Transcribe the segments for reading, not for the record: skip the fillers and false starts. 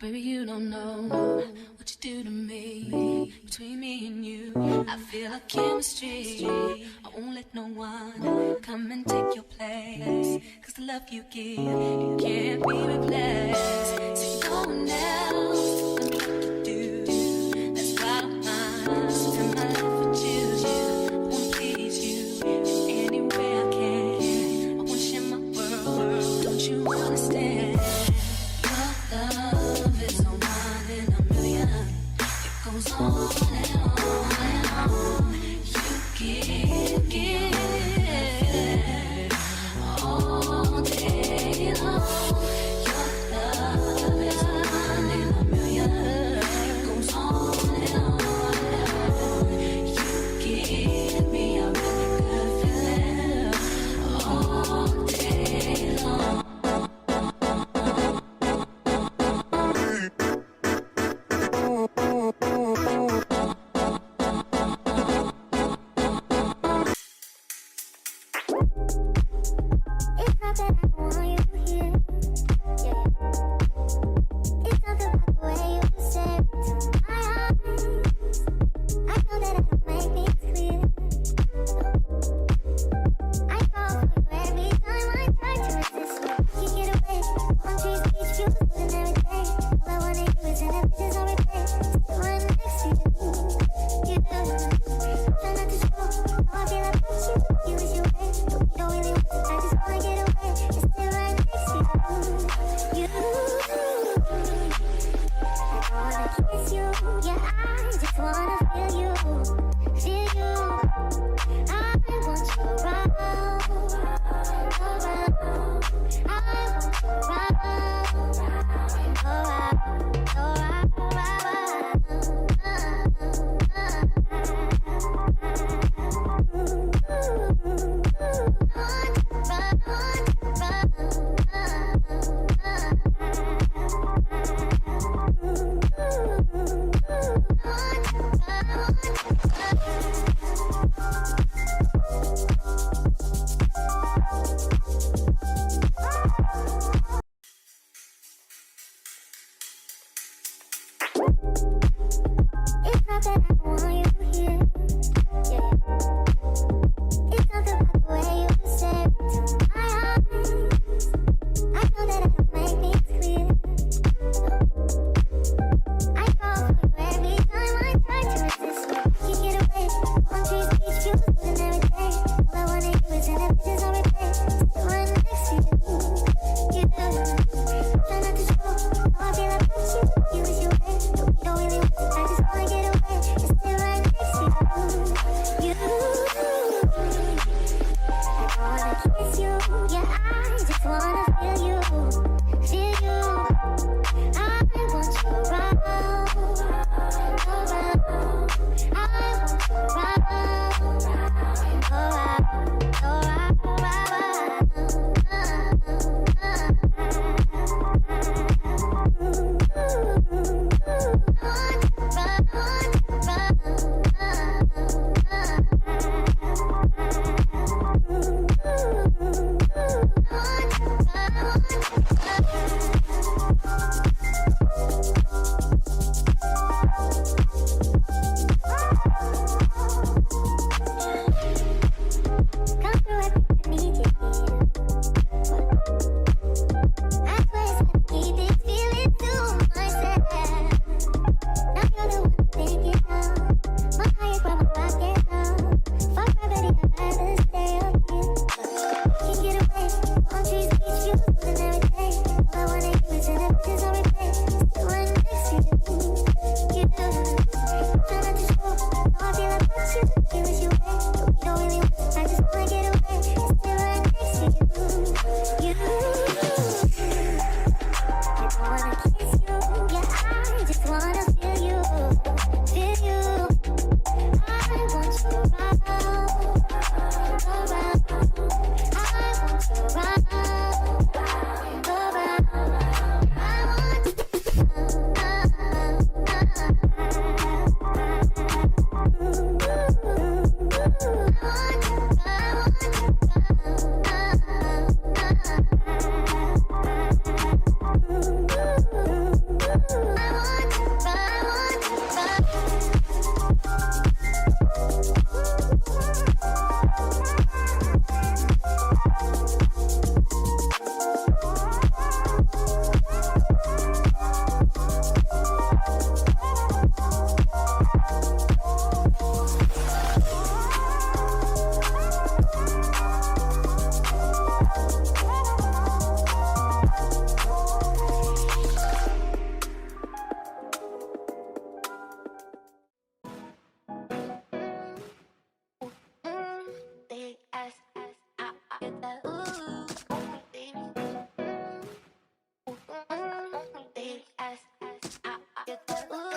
Baby, you don't know what you do to me. Between me and you, I feel a chemistry. I won't let no one come and take your place. Cause the love you give, it can't be replaced. So no one else knows what to do. That's why I'm mine. Spend my life with you. I wanna please you in any way I can. I wanna share my world. Don't you understand? Your love is a one in a million. It goes on and on and on. You give all day long. Your love is a one in a million. It goes on and on and on. You give me a really good feeling all day long. get that ooh, baby. Baby, I get that ooh.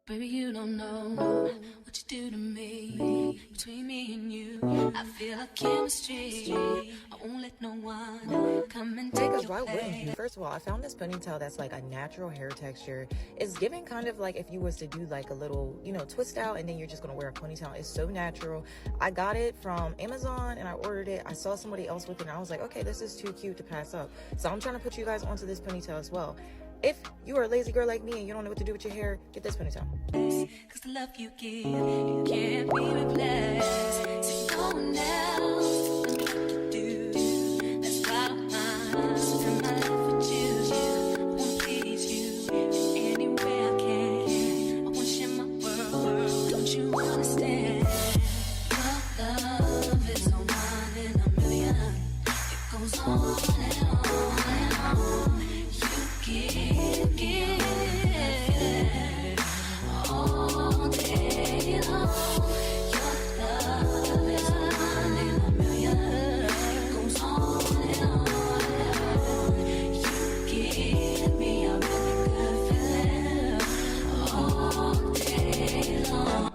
Baby, you don't know what you do to me. Between me and you, I feel a chemistry. I won't let no one come and take your why wouldn't you? place. First of all, I found this ponytail that's like a natural hair texture. It's giving kind of like if you was to do like a little, you know, twist out and then you're just gonna wear a ponytail. It's so natural. I got it from Amazon and I ordered it. I saw somebody else with it and I was like, okay, this is too cute to pass up. So I'm trying to put you guys onto this ponytail as well. If you are a lazy girl like me and you don't know what to do with your hair, get this ponytail. Cause the love you give, it can't be replaced. So no one else knows what to do. That's why I'm spend my life with you. I wanna please you any way I can. I wanna share my world, don't you understand? Your love is a one in a million. It goes on and on and on. You give all day long. Your love is one in a million. It goes on and on and on. You give me a really good feeling all day long.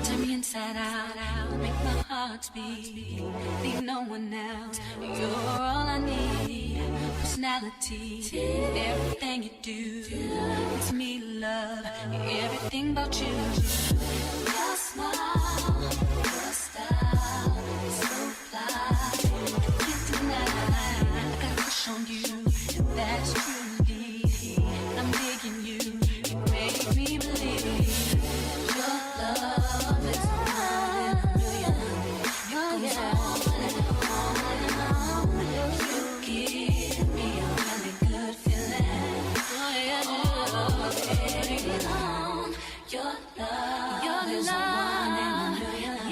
Turn me inside out, make my heart beat. Leave no one else, you're all I need. Personality, everything you do makes me love everything about you. Your smile, your style, so fly. Can't deny, I got a crush on you, and that's true indeed. I'm digging you, you make me believe. Your love is one in a million. It goes on and on and on. You give me a really good feeling. Oh yeah, baby, long. Your love is one in a million.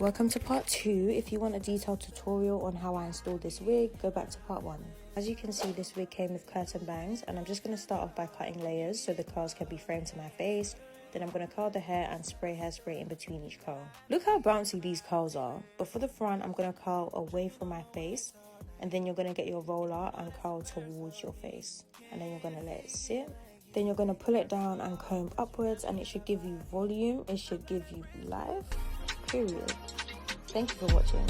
Welcome to part 2. If you want a detailed tutorial on how I installed this wig, go back to part 1. As you can see, this wig came with curtain bangs, and I'm just going to start off by cutting layers so the curls can be framed to my face. Then I'm going to curl the hair and spray hairspray in between each curl. Look how bouncy these curls are, but for the front I'm going to curl away from my face, and then you're going to get your roller and curl towards your face, and then you're going to let it sit. Then you're going to pull it down and comb upwards, and it should give you volume, it should give you life, period. Thank you for watching.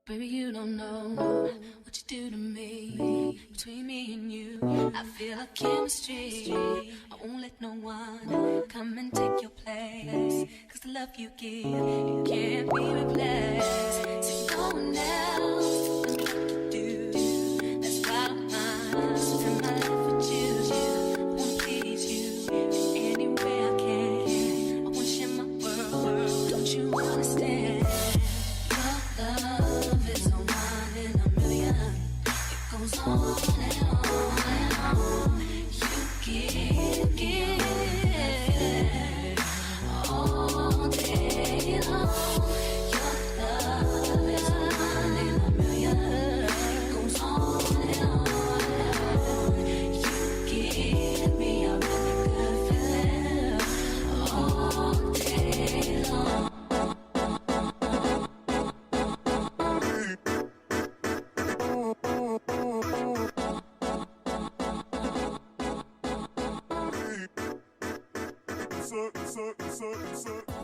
Baby, you don't know what you do to me. Between me and you, I feel a chemistry. I won't let no one come and take your place. Cause the love you give, it can't be replaced. So no one else knows what to do. That's why I don't mind. Spend my life with you. I wanna please you any way I can. I wanna share my world. Don't you understand? Love is a one in a million. It goes on and on and on. You give all day long. Your love is a one in a million. It goes on and on and on. You give me a really good feeling all day long. Suck.